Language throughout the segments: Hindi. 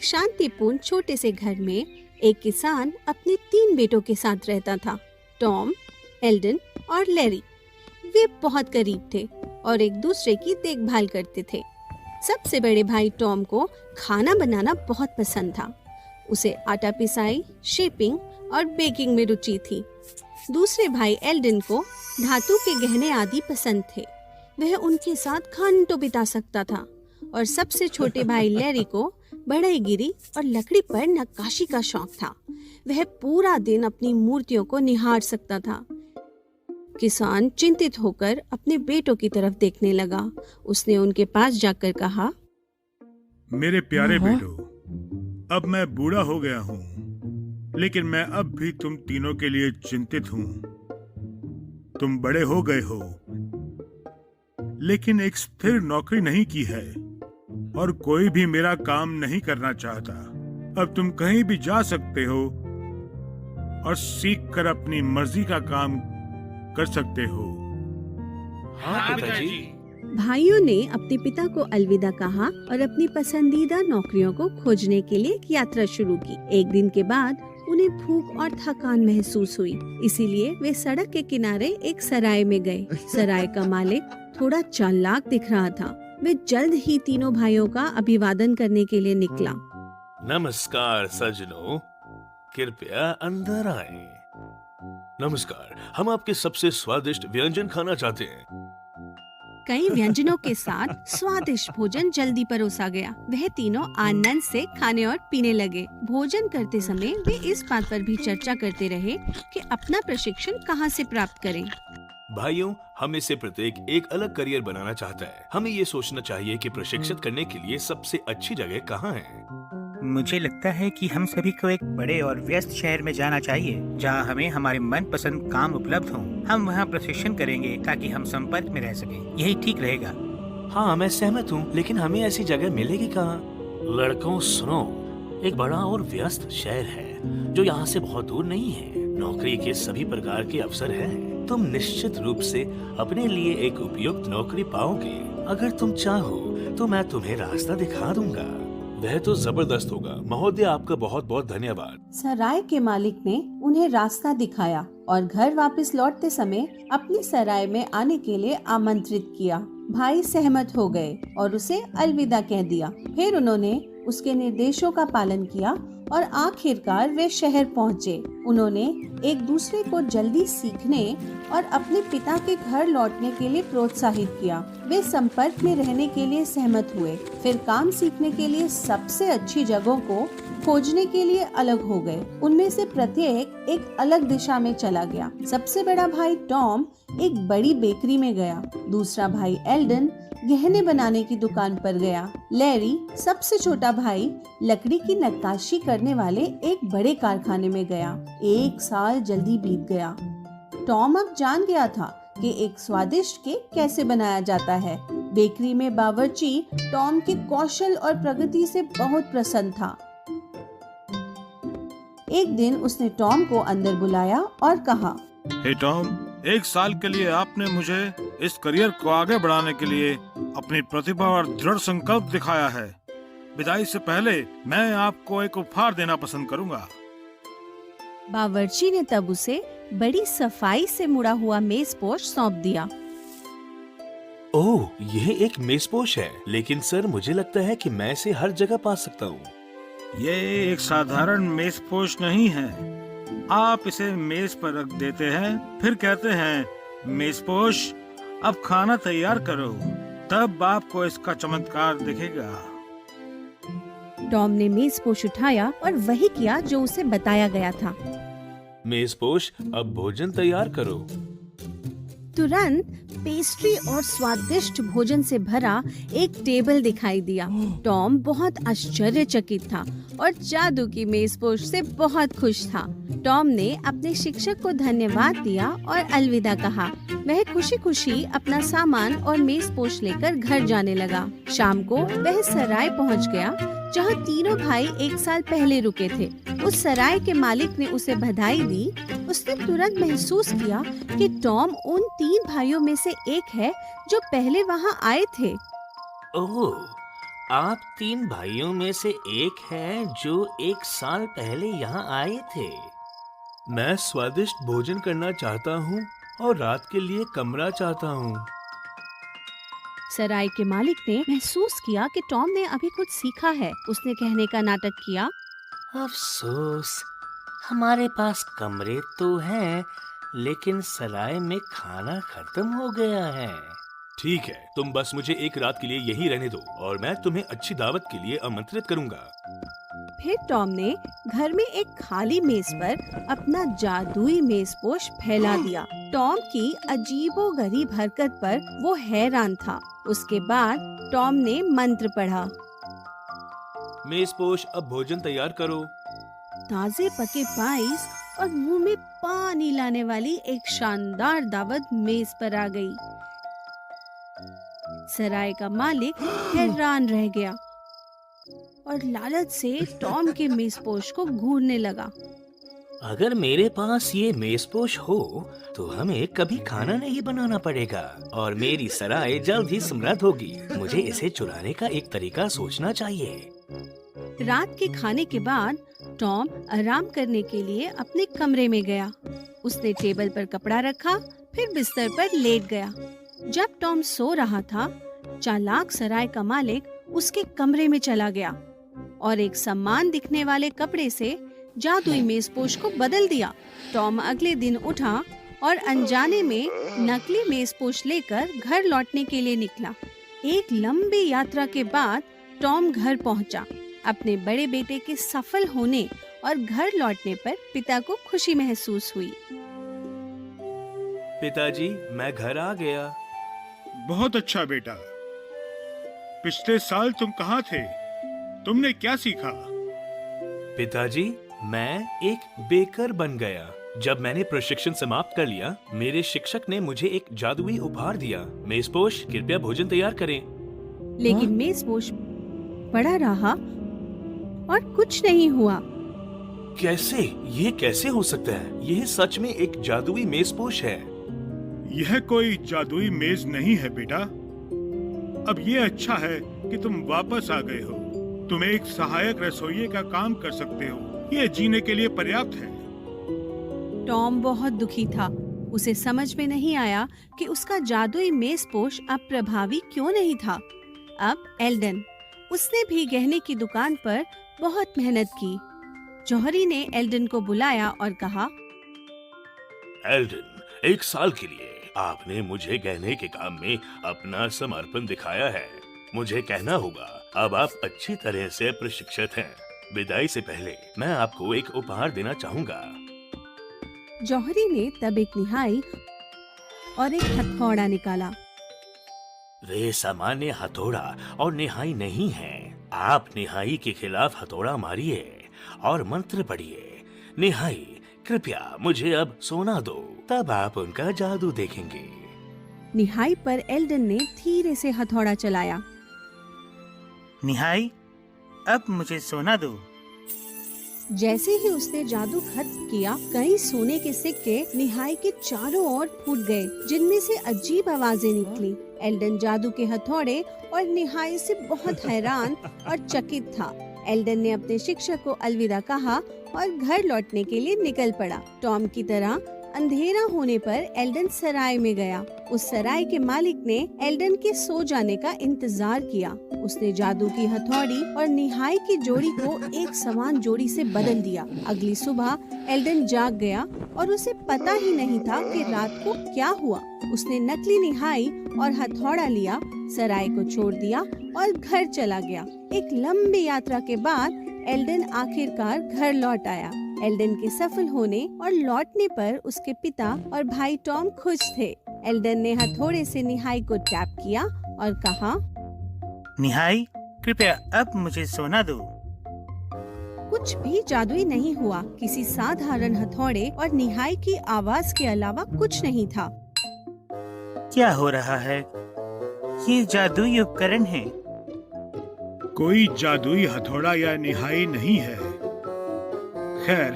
शांतिपूर्ण छोटे से घर में एक किसान अपने 3 बेटों के साथ रहता था, टॉम, एल्डन और लैरी। वे बहुत करीब थे और एक दूसरे की देखभाल करते थे। सबसे बड़े भाई टॉम को खाना बनाना बहुत पसंद था। उसे आटा पिसाई, शेपिंग और बेकिंग में रुचि थी। दूसरे भाई एल्डन को धातु के गहने आदि पसंद थे। वह उनके साथ घंटों बिता सकता था। और सबसे छोटे भाई लैरी को बढ़ईगिरी और लकड़ी पर नक्काशी का शौक था। वह पूरा दिन अपनी मूर्तियों को निहार सकता था। किसान चिंतित होकर अपने बेटों की तरफ देखने लगा। उसने उनके पास जाकर कहा, मेरे प्यारे बेटो, अब मैं बूढ़ा हो गया हूँ, लेकिन मैं अब भी तुम तीनों के लिए चिंतित हूँ। तुम बड़े हो गए हो, लेकिन एक स्थिर नौकरी नहीं की है और कोई भी मेरा काम नहीं करना चाहता। अब तुम कहीं भी जा सकते हो और सीख कर अपनी मर्जी का काम कर सकते हो। हाँ पिताजी। भाइयों ने अपने पिता को अलविदा कहा और अपनी पसंदीदा नौकरियों को खोजने के लिए एक यात्रा शुरू की। एक दिन के बाद उन्हें भूख और थकान महसूस हुई, इसीलिए वे सड़क के किनारे एक सराय में गए। सराय का मालिक थोड़ा चालाक दिख रहा था। वे जल्द ही तीनों भाइयों का अभिवादन करने के लिए निकला। नमस्कार सज्जनों, कृपया अंदर आएं। नमस्कार, हम आपके सबसे स्वादिष्ट व्यंजन खाना चाहते हैं। कई व्यंजनों के साथ स्वादिष्ट भोजन जल्दी परोसा गया। वह तीनों आनंद से खाने और पीने लगे। भोजन करते समय वे इस बात पर भी चर्चा करते रहे कि अपना प्रशिक्षण कहाँ से प्राप्त करें। भाइयों, हमें से प्रत्येक एक अलग करियर बनाना चाहता है। हमें ये सोचना चाहिए कि प्रशिक्षित करने के लिए सबसे अच्छी जगह कहाँ है। मुझे लगता है कि हम सभी को एक बड़े और व्यस्त शहर में जाना चाहिए, जहां हमें हमारे मनपसंद काम उपलब्ध हों। हम वहां प्रशिक्षण करेंगे ताकि हम संपर्क में रह सकें। यही ठीक रहेगा। हाँ, मैं सहमत हूँ, लेकिन हमें ऐसी जगह मिलेगी कहाँ? लड़कों सुनो, एक बड़ा और व्यस्त शहर है जो यहाँ से बहुत दूर नहीं है। नौकरी के सभी प्रकार के अवसर हैं। तुम निश्चित रूप से अपने लिए एक उपयुक्त नौकरी पाओगे। अगर तुम चाहो तो मैं तुम्हें रास्ता दिखा दूंगा। वह तो जबरदस्त होगा। महोदय, आपका बहुत बहुत धन्यवाद। सराय के मालिक ने उन्हें रास्ता दिखाया और घर वापस लौटते समय अपनी सराय में आने के लिए आमंत्रित किया। भाई सहमत हो गए और उसे अलविदा कह दिया। फिर उन्होंने उसके निर्देशों का पालन किया और आखिरकार वे शहर पहुँचे। उन्होंने एक दूसरे को जल्दी सीखने और अपने पिता के घर लौटने के लिए प्रोत्साहित किया। वे संपर्क में रहने के लिए सहमत हुए। फिर काम सीखने के लिए सबसे अच्छी जगहों को खोजने के लिए अलग हो गए। उनमें से प्रत्येक एक अलग दिशा में चला गया। सबसे बड़ा भाई टॉम एक बड़ी बेकरी में गया। दूसरा भाई एल्डन गहने बनाने की दुकान पर गया। लैरी, सबसे छोटा भाई, लकड़ी की नक्काशी करने वाले एक बड़े कारखाने में गया। 1 साल जल्दी बीत गया। टॉम अब जान गया था कि एक स्वादिष्ट केक कैसे बनाया जाता है। बेकरी में बावर्ची टॉम के कौशल और प्रगति से बहुत प्रसन्न था। एक दिन उसने टॉम को अंदर बुलाया और कहा, हे टॉम, 1 साल के लिए आपने मुझे इस करियर को आगे बढ़ाने के लिए अपनी प्रतिभा और दृढ़ संकल्प दिखाया है। विदाई से पहले मैं आपको एक उपहार देना पसंद करूंगा। बावर्ची ने तब उसे बड़ी सफाई से मुड़ा हुआ मेजपोश सौंप दिया। ओह, यह एक मेजपोश है, लेकिन सर मुझे लगता है कि मैं इसे हर जगह पा सकता हूँ। ये एक साधारण मेजपोश नहीं है। आप इसे मेज पर रख देते हैं, फिर कहते हैं, मेजपोश, अब खाना तैयार करो। तब आपको इसका चमत्कार दिखेगा। टॉम ने मेजपोश उठाया और वही किया जो उसे बताया गया था। मेजपोश, अब भोजन तैयार करो। तुरंत पेस्ट्री और स्वादिष्ट भोजन से भरा एक टेबल दिखाई दिया। टॉम बहुत आश्चर्यचकित था और जादू की मेजपोश से बहुत खुश था। टॉम ने अपने शिक्षक को धन्यवाद दिया और अलविदा कहा। वह खुशी खुशी अपना सामान और मेजपोश लेकर घर जाने लगा। शाम को वह सराय पहुंच गया जहां तीनों भाई 1 साल पहले रुके थे। उस सराय के मालिक ने उसे बधाई दी। उसने तुरंत महसूस किया कि टॉम उन 3 भाइयों में से एक है जो पहले वहां आए थे। ओह, आप 3 भाइयों में से एक हैं जो 1 साल पहले यहाँ आए थे। मैं स्वादिष्ट भोजन करना चाहता हूँ और रात के लिए कमरा चाहता हूँ। सराय के मालिक ने महसूस किया कि टॉम ने अभी कुछ सीखा है। उसने कहने का नाटक किया, अफसोस, हमारे पास कमरे तो हैं, लेकिन सराय में खाना खत्म हो गया है। ठीक है, तुम बस मुझे एक रात के लिए यहीं रहने दो और मैं तुम्हें अच्छी दावत के लिए आमंत्रित करूंगा। फिर टॉम ने घर में एक खाली मेज पर अपना जादुई मेजपोश फैला दिया। टॉम की अजीबोगरीब हरकत पर वो हैरान था। उसके बाद टॉम ने मंत्र पढ़ा। मेजपोश, अब भोजन तैयार करो। ताजे पके पाइस और मुंह में पानी लाने वाली एक शानदार दावत मेज पर आ गई। सराय का मालिक हैरान रह गया और लालच से टॉम के मेजपोश को घूरने लगा। अगर मेरे पास ये मेजपोश हो तो हमें कभी खाना नहीं बनाना पड़ेगा और मेरी सराय जल्द ही समृद्ध होगी। मुझे इसे चुराने का एक तरीका सोचना चाहिए। रात के खाने के बाद टॉम आराम करने के लिए अपने कमरे में गया। उसने टेबल पर कपड़ा रखा, फिर बिस्तर पर लेट गया। जब टॉम सो रहा था, चालाक सराय का मालिक उसके कमरे में चला गया और एक समान दिखने वाले कपड़े से जादुई मेजपोश को बदल दिया। टॉम अगले दिन उठा और अनजाने में नकली मेजपोश लेकर घर लौटने के लिए निकला। एक लंबी यात्रा के बाद टॉम घर पहुंचा। अपने बड़े बेटे के सफल होने और घर लौटने पर पिता को खुशी महसूस हुई। पिताजी, मैं घर आ गया। बहुत अच्छा बेटा। पिछले साल तुम कहाँ थे? तुमने क्या सीखा? पिताजी, मैं एक बेकर बन गया। जब मैंने प्रशिक्षण समाप्त कर लिया, मेरे शिक्षक ने मुझे एक जादुई उपहार दिया। मेजपोश, कृपया भोजन तैयार करें। लेकिन मेजपोश पड़ा रहा और कुछ नहीं हुआ। कैसे? ये कैसे हो सकता है? यह सच में एक जादुई मेजपोश है। यह कोई जादुई मेज नहीं है बेटा। अब ये अच्छा है कि तुम वापस आ गए हो। तुम एक सहायक रसोइये का काम कर सकते हो। ये जीने के लिए पर्याप्त है। टॉम बहुत दुखी था। उसे समझ में नहीं आया कि उसका जादुई मेजपोश अब प्रभावी क्यों नहीं था। अब एल्डन, उसने भी गहने की दुकान पर बहुत मेहनत की। जौहरी ने एल्डन को बुलाया और कहा, एल्डन, 1 साल के लिए आपने मुझे गहने के काम में अपना समर्पण दिखाया है। मुझे कहना होगा, अब आप अच्छी तरह से प्रशिक्षित हैं। विदाई से पहले मैं आपको एक उपहार देना चाहूँगा। जौहरी ने तब एक निहाई और एक हथौड़ा निकाला। वे सामान्य हथौड़ा और निहाई नहीं है। आप निहाई के खिलाफ हथौड़ा मारिए और मंत्र पढ़िए। निहाई, कृपया मुझे अब सोना दो, तब आप उनका जादू देखेंगे। निहाई पर एल्डन ने धीरे से हथौड़ा चलाया। निहाई, अब मुझे सोना दो। जैसे ही उसने जादू खत्म किया, कई सोने के सिक्के निहाई के चारों ओर फूट गए, जिनमें से अजीब आवाजें निकली। एल्डन जादू के हथौड़े और निहाई से बहुत हैरान और चकित था। एल्डन ने अपने शिक्षक को अलविदा कहा और घर लौटने के लिए निकल पड़ा। टॉम की तरह अंधेरा होने पर एल्डन सराय में गया। उस सराय के मालिक ने एल्डन के सो जाने का इंतजार किया। उसने जादू की हथौड़ी और निहाई की जोड़ी को एक समान जोड़ी से बदल दिया। अगली सुबह एल्डन जाग गया और उसे पता ही नहीं था कि रात को क्या हुआ। उसने नकली निहाई और हथौड़ा लिया, सराय को छोड़ दिया और घर चला गया। एक लंबी यात्रा के बाद एल्डन आखिरकार घर लौट आया। एल्डन के सफल होने और लौटने पर उसके पिता और भाई टॉम खुश थे। एल्डन ने हथौड़े से निहाई को टैप किया और कहा, निहाई, कृपया अब मुझे सोना दो। कुछ भी जादुई नहीं हुआ। किसी साधारण हथौड़े और निहाई की आवाज के अलावा कुछ नहीं था। क्या हो रहा है? ये जादुई उपकरण है। कोई जादुई हथौड़ा या निहाई नहीं है। खैर,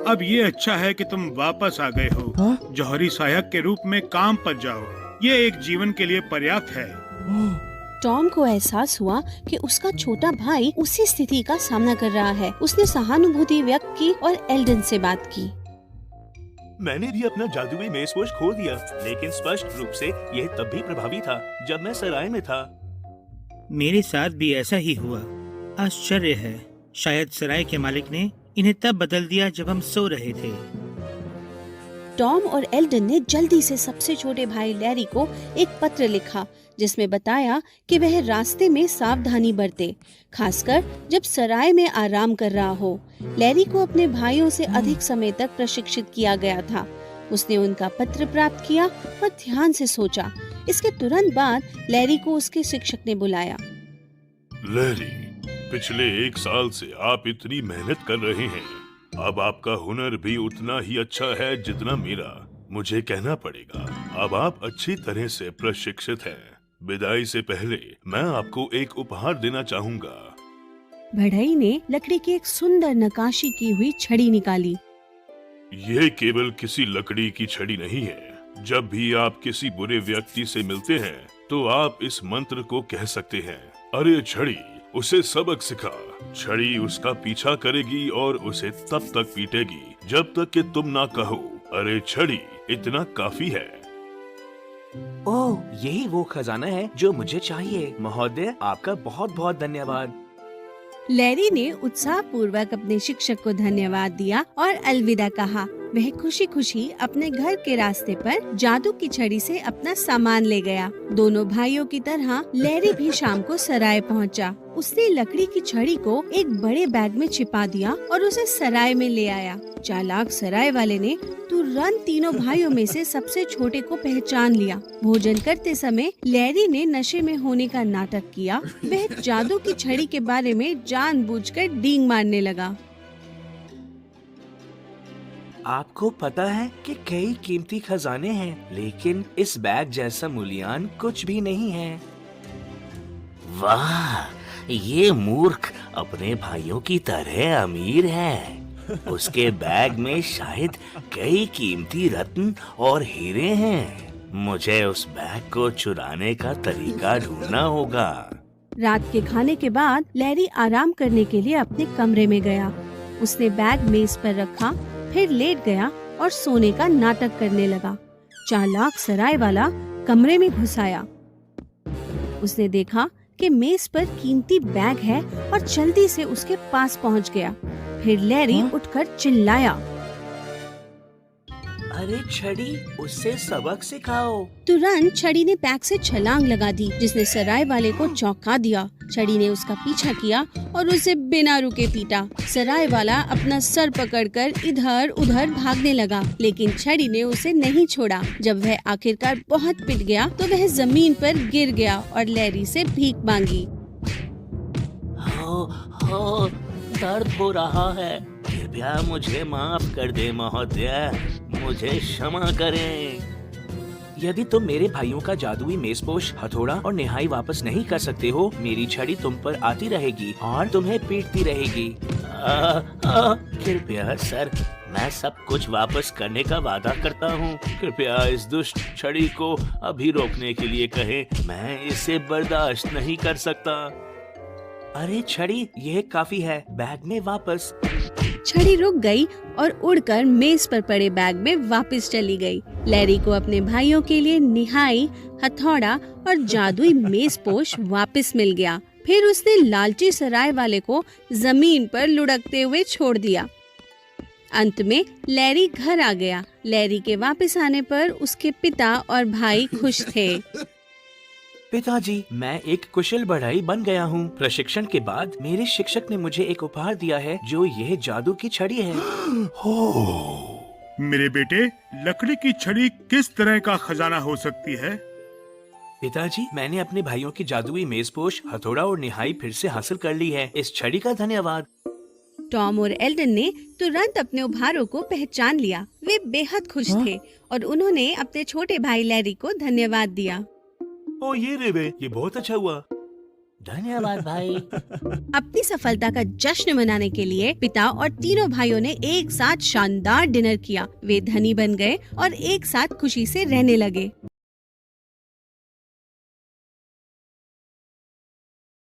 अब ये अच्छा है कि तुम वापस आ गए हो। जौहरी सहायक के रूप में काम पर जाओ। ये एक जीवन के लिए पर्याप्त है। टॉम को एहसास हुआ कि उसका छोटा भाई उसी स्थिति का सामना कर रहा है। उसने सहानुभूति व्यक्त की और एल्डन से बात की। मैंने भी अपना जादुई मेज़पोश खो दिया, लेकिन स्पष्ट रूप से यह तब भी प्रभावी था जब मैं सराय में था। मेरे साथ भी ऐसा ही हुआ। आश्चर्य है, शायद सराय के मालिक ने इन्हें तब बदल दिया जब हम सो रहे थे। टॉम और एल्डन ने जल्दी से सबसे छोटे भाई लैरी को एक पत्र लिखा जिसमें बताया कि वह रास्ते में सावधानी बरते, खासकर जब सराय में आराम कर रहा हो। लैरी को अपने भाइयों से अधिक समय तक प्रशिक्षित किया गया था। उसने उनका पत्र प्राप्त किया और ध्यान से सोचा। इसके तुरंत बाद लैरी को उसके शिक्षक ने बुलाया। लैरी, पिछले 1 साल से आप इतनी मेहनत कर रहे हैं। अब आपका हुनर भी उतना ही अच्छा है जितना मेरा। मुझे कहना पड़ेगा, अब आप अच्छी तरह से प्रशिक्षित हैं। विदाई से पहले मैं आपको एक उपहार देना चाहूँगा। बढ़ई ने लकड़ी की एक सुंदर नक्काशी की हुई छड़ी निकाली। ये केवल किसी लकड़ी की छड़ी नहीं है। जब भी आप किसी बुरे व्यक्ति से मिलते हैं तो आप इस मंत्र को कह सकते हैं, अरे छड़ी, उसे सबक सिखा। छड़ी उसका पीछा करेगी और उसे तब तक पीटेगी जब तक कि तुम ना कहो, अरे छड़ी, इतना काफी है। ओह, यही वो खजाना है जो मुझे चाहिए। महोदय, आपका बहुत बहुत धन्यवाद। लैरी ने उत्साह पूर्वक अपने शिक्षक को धन्यवाद दिया और अलविदा कहा। वह खुशी खुशी अपने घर के रास्ते पर जादू की छड़ी से अपना सामान ले गया। दोनों भाइयों की तरह लैरी भी शाम को सराय पहुंचा। उसने लकड़ी की छड़ी को एक बड़े बैग में छिपा दिया और उसे सराय में ले आया। चालाक सराय वाले ने तुरंत तीनों भाइयों में से सबसे छोटे को पहचान लिया। भोजन करते समय लैरी ने नशे में होने का नाटक किया। वह जादू की छड़ी के बारे में जानबूझकर डींग मारने लगा। आपको पता है कि कई कीमती खजाने हैं, लेकिन इस बैग जैसा मूल्यवान कुछ भी नहीं है। वाह, ये मूर्ख अपने भाइयों की तरह अमीर है। उसके बैग में शायद कई कीमती रत्न और हीरे हैं। मुझे उस बैग को चुराने का तरीका ढूंढना होगा। रात के खाने के बाद लैरी आराम करने के लिए अपने कमरे में गया। उसने बैग मेज पर रखा, फिर लेट गया और सोने का नाटक करने लगा। चालाक सराय वाला कमरे में घुस आया। उसने देखा कि मेज पर कीमती बैग है और जल्दी से उसके पास पहुंच गया। फिर लैरी उठकर चिल्लाया, अरे छड़ी, उससे सबक सिखाओ। तुरंत छड़ी ने बैग से छलांग लगा दी, जिसने सराय वाले को चौंका दिया। छड़ी ने उसका पीछा किया और उसे बिना रुके पीटा। सराय वाला अपना सर पकड़कर इधर उधर भागने लगा, लेकिन छड़ी ने उसे नहीं छोड़ा। जब वह आखिरकार बहुत पिट गया तो वह जमीन पर गिर गया और लैरी से भीख मांगी। हो, दर्द हो रहा है। कृपया मुझे माफ कर दे महोदय, मुझे क्षमा करें। यदि तुम मेरे भाइयों का जादुई मेज़पोश, हथौड़ा और निहाई वापस नहीं कर सकते हो, मेरी छड़ी तुम पर आती रहेगी और तुम्हें पीटती रहेगी। कृपया सर, मैं सब कुछ वापस करने का वादा करता हूँ। कृपया इस दुष्ट छड़ी को अभी रोकने के लिए कहें। मैं इसे बर्दाश्त नहीं कर सकता। अरे छड़ी, यह काफी है। बैग में वापस। छड़ी रुक गई और उड़कर मेज पर पड़े बैग में वापस चली गई। लैरी को अपने भाइयों के लिए निहाई, हथौड़ा और जादुई मेज़पोश वापस मिल गया। फिर उसने लालची सराय वाले को जमीन पर लुढ़कते हुए छोड़ दिया। अंत में लैरी घर आ गया। लैरी के वापस आने पर उसके पिता और भाई खुश थे। पिताजी, मैं एक कुशल बढ़ई बन गया हूँ। प्रशिक्षण के बाद मेरे शिक्षक ने मुझे एक उपहार दिया है जो यह जादू की छड़ी है। मेरे बेटे, लकड़ी की छड़ी किस तरह का खजाना हो सकती है? पिताजी, मैंने अपने भाइयों की जादुई मेज़पोश, हथौड़ा और निहाई फिर से हासिल कर ली है। इस छड़ी का धन्यवाद। टॉम और एल्डन ने तुरंत अपने उपहारों को पहचान लिया। वे बेहद खुश थे और उन्होंने अपने छोटे भाई लैरी को धन्यवाद दिया। ओ ये रे बे, ये बहुत अच्छा हुआ। धन्यवाद भाई। अपनी सफलता का जश्न मनाने के लिए पिता और तीनों भाइयों ने एक साथ शानदार डिनर किया। वे धनी बन गए और एक साथ खुशी से रहने लगे।